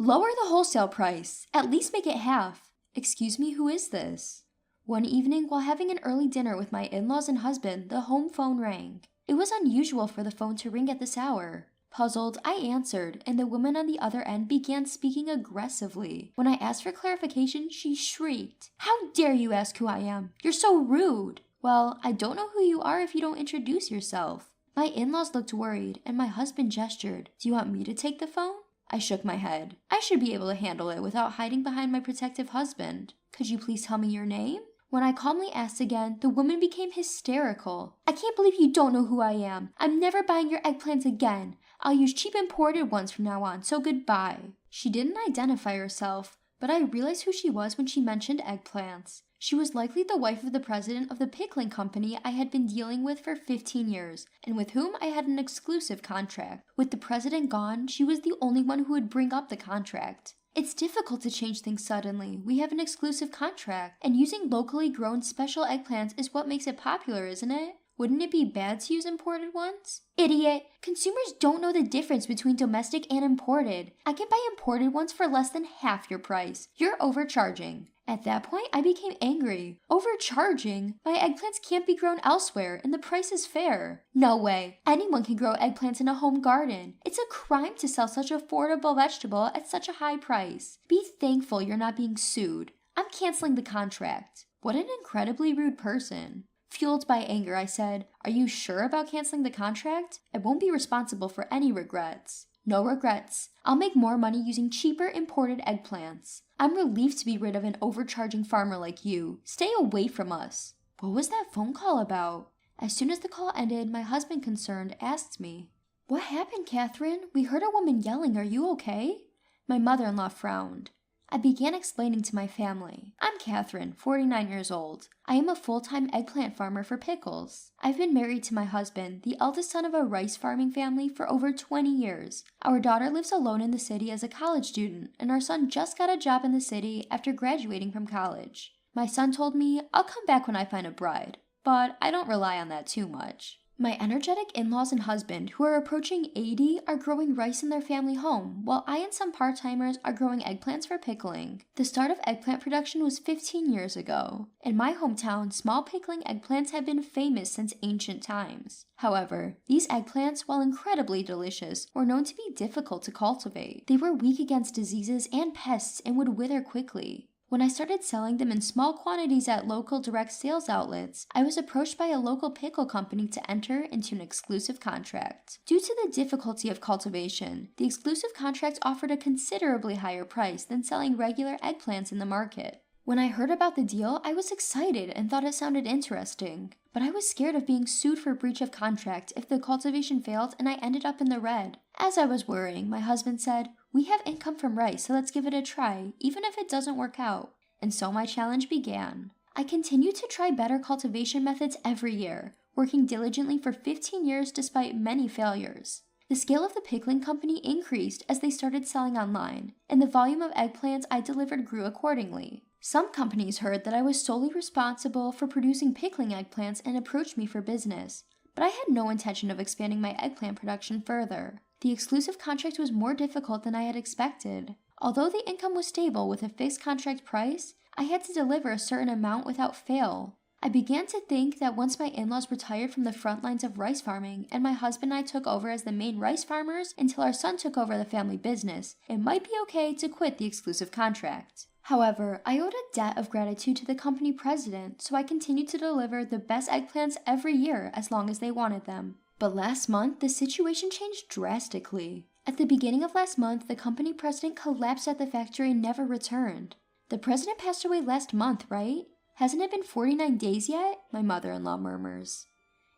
Lower the wholesale price. At least make it half. Excuse me, who is this? One evening, while having an early dinner with my in-laws and husband, the home phone rang. It was unusual for the phone to ring at this hour. Puzzled, I answered, and the woman on the other end began speaking aggressively. When I asked for clarification, she shrieked, "How dare you ask who I am? You're so rude!" "Well, I don't know who you are if you don't introduce yourself." My in-laws looked worried, and my husband gestured. "Do you want me to take the phone?" I shook my head. I should be able to handle it without hiding behind my protective husband. "Could you please tell me your name?" When I calmly asked again, the woman became hysterical. "I can't believe you don't know who I am. I'm never buying your eggplants again. I'll use cheap imported ones from now on, so goodbye." She didn't identify herself, but I realized who she was when she mentioned eggplants. She was likely the wife of the president of the pickling company I had been dealing with for 15 years, and with whom I had an exclusive contract. With the president gone, she was the only one who would bring up the contract. It's difficult to change things suddenly. We have an exclusive contract, and using locally grown special eggplants is what makes it popular, isn't it? Wouldn't it be bad to use imported ones? Idiot! Consumers don't know the difference between domestic and imported. I can buy imported ones for less than half your price. You're overcharging. At that point, I became angry. Overcharging? My eggplants can't be grown elsewhere, and the price is fair. No way. Anyone can grow eggplants in a home garden. It's a crime to sell such an affordable vegetable at such a high price. Be thankful you're not being sued. I'm canceling the contract. What an incredibly rude person. Fueled by anger, I said, "Are you sure about canceling the contract? I won't be responsible for any regrets." "No regrets. I'll make more money using cheaper imported eggplants. I'm relieved to be rid of an overcharging farmer like you. Stay away from us." What was that phone call about? As soon as the call ended, my husband, concerned, asked me, "What happened, Catherine? We heard a woman yelling. Are you okay?" My mother-in-law frowned. I began explaining to my family. "I'm Catherine, 49 years old. I am a full-time eggplant farmer for pickles. I've been married to my husband, the eldest son of a rice farming family, for over 20 years. Our daughter lives alone in the city as a college student, and our son just got a job in the city after graduating from college. My son told me, I'll come back when I find a bride, but I don't rely on that too much." My energetic in-laws and husband, who are approaching 80, are growing rice in their family home, while I and some part-timers are growing eggplants for pickling. The start of eggplant production was 15 years ago. In my hometown, small pickling eggplants have been famous since ancient times. However, these eggplants, while incredibly delicious, were known to be difficult to cultivate. They were weak against diseases and pests and would wither quickly. When I started selling them in small quantities at local direct sales outlets, I was approached by a local pickle company to enter into an exclusive contract. Due to the difficulty of cultivation, the exclusive contract offered a considerably higher price than selling regular eggplants in the market. When I heard about the deal, I was excited and thought it sounded interesting. But I was scared of being sued for breach of contract if the cultivation failed and I ended up in the red. As I was worrying, my husband said, "We have income from rice, so let's give it a try, even if it doesn't work out." And so my challenge began. I continued to try better cultivation methods every year, working diligently for 15 years despite many failures. The scale of the pickling company increased as they started selling online, and the volume of eggplants I delivered grew accordingly. Some companies heard that I was solely responsible for producing pickling eggplants and approached me for business, but I had no intention of expanding my eggplant production further. The exclusive contract was more difficult than I had expected. Although the income was stable with a fixed contract price, I had to deliver a certain amount without fail. I began to think that once my in-laws retired from the front lines of rice farming and my husband and I took over as the main rice farmers until our son took over the family business, it might be okay to quit the exclusive contract. However, I owed a debt of gratitude to the company president, so I continued to deliver the best eggplants every year as long as they wanted them. But last month, the situation changed drastically. At the beginning of last month, the company president collapsed at the factory and never returned. The president passed away last month, right? Hasn't it been 49 days yet? My mother-in-law murmurs.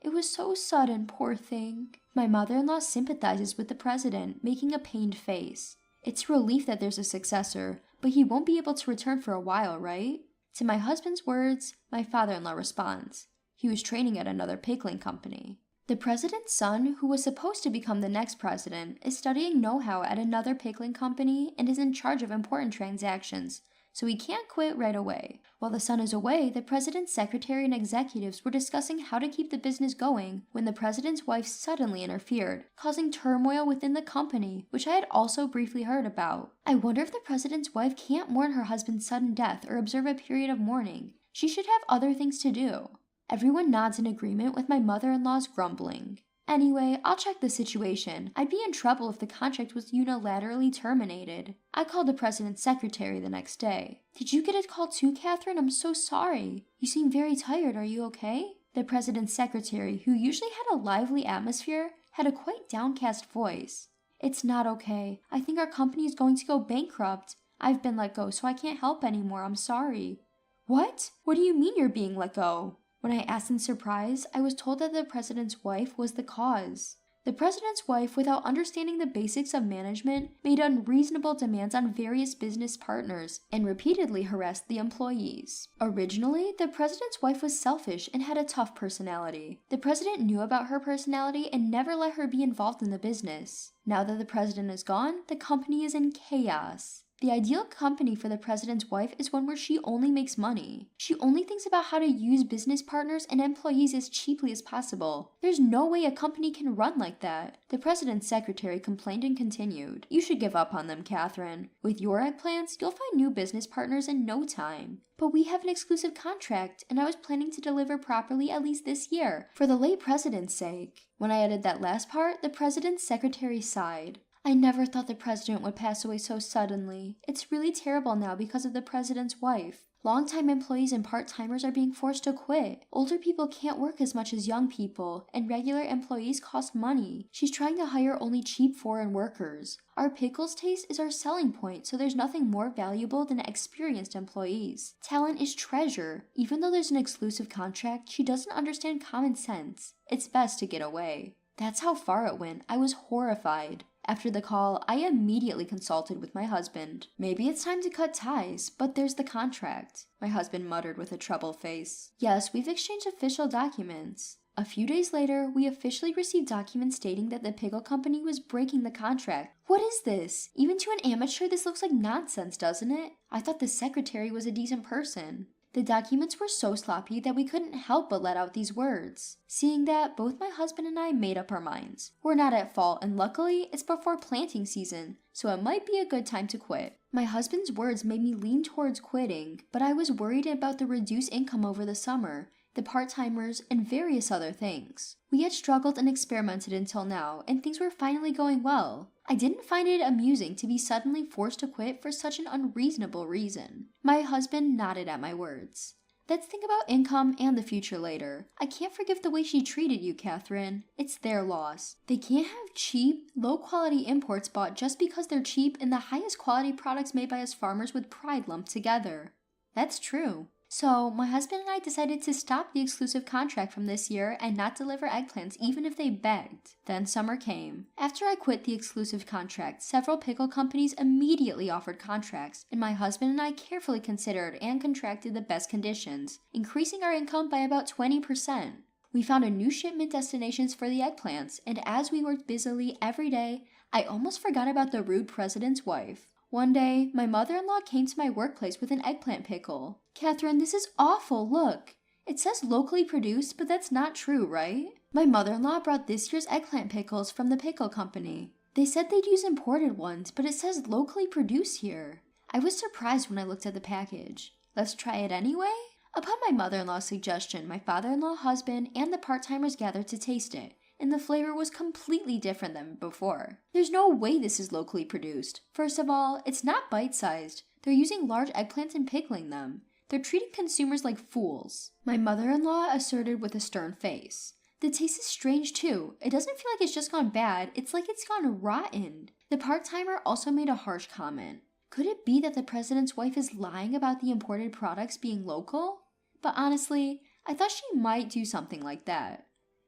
It was so sudden, poor thing. My mother-in-law sympathizes with the president, making a pained face. It's a relief that there's a successor, but he won't be able to return for a while, right? To my husband's words, my father-in-law responds. He was training at another pickling company. The president's son, who was supposed to become the next president, is studying know-how at another pickling company and is in charge of important transactions, so he can't quit right away. While the son is away, the president's secretary and executives were discussing how to keep the business going when the president's wife suddenly interfered, causing turmoil within the company, which I had also briefly heard about. I wonder if the president's wife can't mourn her husband's sudden death or observe a period of mourning. She should have other things to do. Everyone nods in agreement with my mother-in-law's grumbling. Anyway, I'll check the situation. I'd be in trouble if the contract was unilaterally terminated. I called the president's secretary the next day. Did you get a call too, Catherine? I'm so sorry. You seem very tired. Are you okay? The president's secretary, who usually had a lively atmosphere, had a quite downcast voice. It's not okay. I think our company is going to go bankrupt. I've been let go, so I can't help anymore. I'm sorry. What? What do you mean you're being let go? When I asked in surprise, I was told that the president's wife was the cause. The president's wife, without understanding the basics of management, made unreasonable demands on various business partners and repeatedly harassed the employees. Originally, the president's wife was selfish and had a tough personality. The president knew about her personality and never let her be involved in the business. Now that the president is gone, the company is in chaos. The ideal company for the president's wife is one where she only makes money. She only thinks about how to use business partners and employees as cheaply as possible. There's no way a company can run like that. The president's secretary complained and continued. You should give up on them, Catherine. With your eggplants, you'll find new business partners in no time. But we have an exclusive contract, and I was planning to deliver properly at least this year, for the late president's sake. When I added that last part, the president's secretary sighed. I never thought the president would pass away so suddenly. It's really terrible now because of the president's wife. Longtime employees and part-timers are being forced to quit. Older people can't work as much as young people, and regular employees cost money. She's trying to hire only cheap foreign workers. Our pickles taste is our selling point, so there's nothing more valuable than experienced employees. Talent is treasure. Even though there's an exclusive contract, she doesn't understand common sense. It's best to get away. That's how far it went. I was horrified. After the call, I immediately consulted with my husband. Maybe it's time to cut ties, but there's the contract. My husband muttered with a troubled face. Yes, we've exchanged official documents. A few days later, we officially received documents stating that the pickle company was breaking the contract. What is this? Even to an amateur, this looks like nonsense, doesn't it? I thought the secretary was a decent person. The documents were so sloppy that we couldn't help but let out these words. Seeing that, both my husband and I made up our minds. We're not at fault, and luckily, it's before planting season, so it might be a good time to quit. My husband's words made me lean towards quitting, but I was worried about the reduced income over the summer, the part-timers, and various other things. We had struggled and experimented until now, and things were finally going well. I didn't find it amusing to be suddenly forced to quit for such an unreasonable reason. My husband nodded at my words. Let's think about income and the future later. I can't forgive the way she treated you, Catherine. It's their loss. They can't have cheap, low-quality imports bought just because they're cheap and the highest quality products made by us farmers with pride lumped together. That's true. So, my husband and I decided to stop the exclusive contract from this year and not deliver eggplants even if they begged. Then summer came. After I quit the exclusive contract, several pickle companies immediately offered contracts, and my husband and I carefully considered and contracted the best conditions, increasing our income by about 20%. We found a new shipment destinations for the eggplants, and as we worked busily every day, I almost forgot about the rude president's wife. One day, my mother-in-law came to my workplace with an eggplant pickle. Catherine, this is awful, look. It says locally produced, but that's not true, right? My mother-in-law brought this year's eggplant pickles from the pickle company. They said they'd use imported ones, but it says locally produced here. I was surprised when I looked at the package. Let's try it anyway? Upon my mother-in-law's suggestion, my father-in-law, husband, and the part-timers gathered to taste it, and the flavor was completely different than before. There's no way this is locally produced. First of all, it's not bite-sized. They're using large eggplants and pickling them. They're treating consumers like fools. My mother-in-law asserted with a stern face. The taste is strange too. It doesn't feel like it's just gone bad, it's like it's gone rotten. The part-timer also made a harsh comment. Could it be that the president's wife is lying about the imported products being local? But honestly, I thought she might do something like that.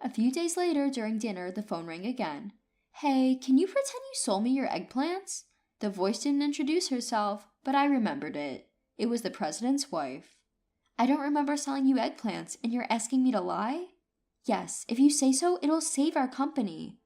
A few days later, during dinner, the phone rang again. Hey, can you pretend you sold me your eggplants? The voice didn't introduce herself, but I remembered it. It was the president's wife. I don't remember selling you eggplants, and you're asking me to lie? Yes, if you say so, it'll save our company.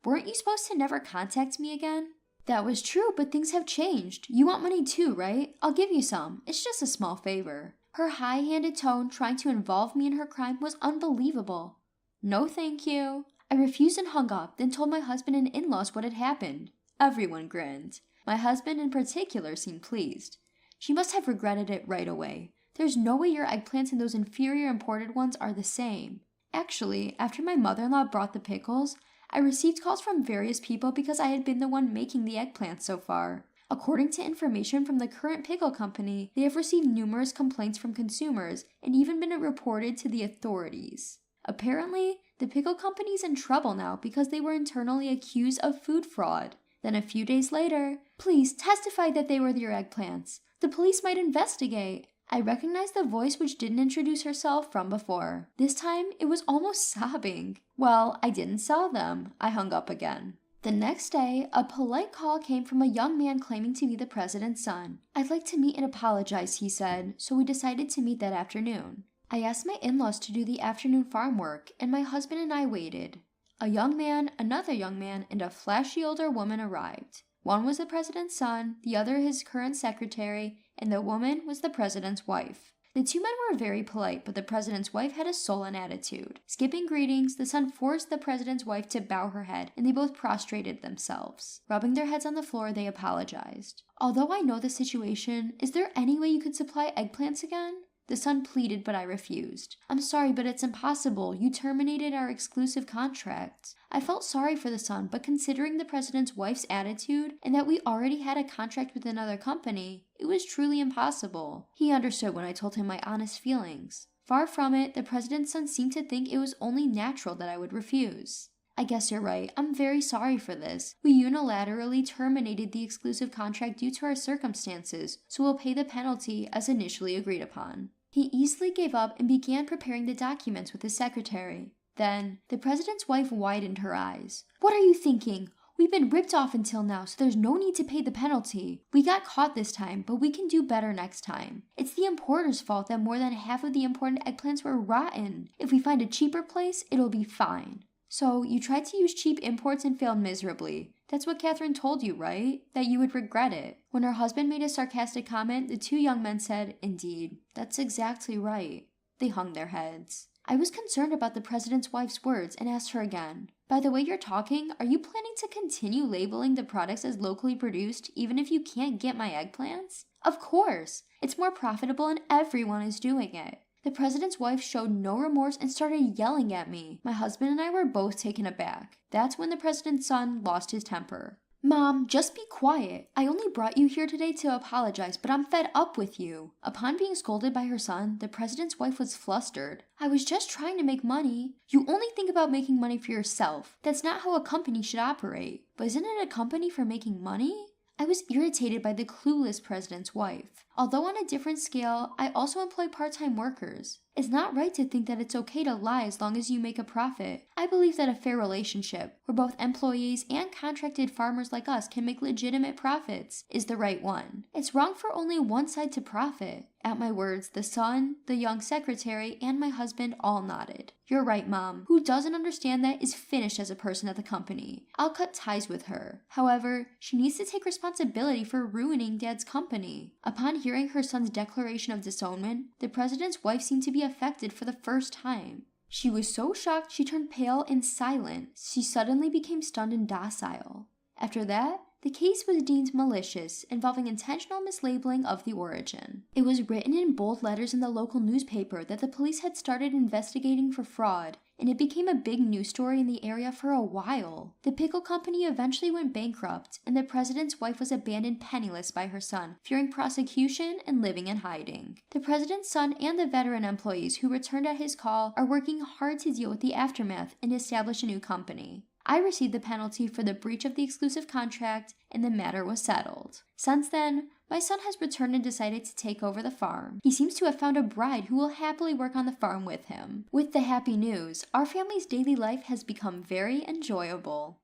Weren't you supposed to never contact me again? That was true, but things have changed. You want money too, right? I'll give you some. It's just a small favor. Her high-handed tone trying to involve me in her crime was unbelievable. No thank you. I refused and hung up, then told my husband and in-laws what had happened. Everyone grinned. My husband in particular seemed pleased. She must have regretted it right away. There's no way your eggplants and those inferior imported ones are the same. Actually, after my mother-in-law brought the pickles, I received calls from various people because I had been the one making the eggplants so far. According to information from the current pickle company, they have received numerous complaints from consumers and even been reported to the authorities. Apparently, the pickle company's in trouble now because they were internally accused of food fraud. Then a few days later, please testify that they were your eggplants. The police might investigate. I recognized the voice which didn't introduce herself from before. This time, it was almost sobbing. Well, I didn't sell them. I hung up again. The next day, a polite call came from a young man claiming to be the president's son. I'd like to meet and apologize, he said, so we decided to meet that afternoon. I asked my in-laws to do the afternoon farm work, and my husband and I waited. A young man, another young man, and a flashy older woman arrived. One was the president's son, the other his current secretary, and the woman was the president's wife. The two men were very polite, but the president's wife had a sullen attitude. Skipping greetings, the son forced the president's wife to bow her head, and they both prostrated themselves. Rubbing their heads on the floor, they apologized. Although I know the situation, is there any way you could supply eggplants again? The son pleaded, but I refused. I'm sorry, but it's impossible. You terminated our exclusive contract. I felt sorry for the son, but considering the president's wife's attitude and that we already had a contract with another company, it was truly impossible. He understood when I told him my honest feelings. Far from it, the president's son seemed to think it was only natural that I would refuse. I guess you're right. I'm very sorry for this. We unilaterally terminated the exclusive contract due to our circumstances, so we'll pay the penalty as initially agreed upon. He easily gave up and began preparing the documents with his secretary. Then, the president's wife widened her eyes. What are you thinking? We've been ripped off until now, so there's no need to pay the penalty. We got caught this time, but we can do better next time. It's the importer's fault that more than half of the imported eggplants were rotten. If we find a cheaper place, it'll be fine. So, you tried to use cheap imports and failed miserably. That's what Catherine told you, right? That you would regret it. When her husband made a sarcastic comment, the two young men said, Indeed, that's exactly right. They hung their heads. I was concerned about the president's wife's words and asked her again, by the way you're talking, are you planning to continue labeling the products as locally produced even if you can't get my eggplants? Of course! It's more profitable and everyone is doing it. The president's wife showed no remorse and started yelling at me. My husband and I were both taken aback. That's when the president's son lost his temper. Mom, just be quiet. I only brought you here today to apologize, but I'm fed up with you. Upon being scolded by her son, the president's wife was flustered. I was just trying to make money. You only think about making money for yourself. That's not how a company should operate. But isn't it a company for making money? I was irritated by the clueless president's wife. Although on a different scale, I also employ part-time workers. It's not right to think that it's okay to lie as long as you make a profit. I believe that a fair relationship, where both employees and contracted farmers like us can make legitimate profits, is the right one. It's wrong for only one side to profit. At my words, the son, the young secretary, and my husband all nodded. You're right, Mom. Who doesn't understand that is finished as a person at the company. I'll cut ties with her. However, she needs to take responsibility for ruining Dad's company. Upon hearing her son's declaration of disownment, the president's wife seemed to be affected for the first time. She was so shocked she turned pale and silent. She suddenly became stunned and docile. After that, the case was deemed malicious, involving intentional mislabeling of the origin. It was written in bold letters in the local newspaper that the police had started investigating for fraud, and it became a big news story in the area for a while. The pickle company eventually went bankrupt, and the president's wife was abandoned penniless by her son, fearing prosecution and living in hiding. The president's son and the veteran employees who returned at his call are working hard to deal with the aftermath and establish a new company. I received the penalty for the breach of the exclusive contract, and the matter was settled. Since then, my son has returned and decided to take over the farm. He seems to have found a bride who will happily work on the farm with him. With the happy news, our family's daily life has become very enjoyable.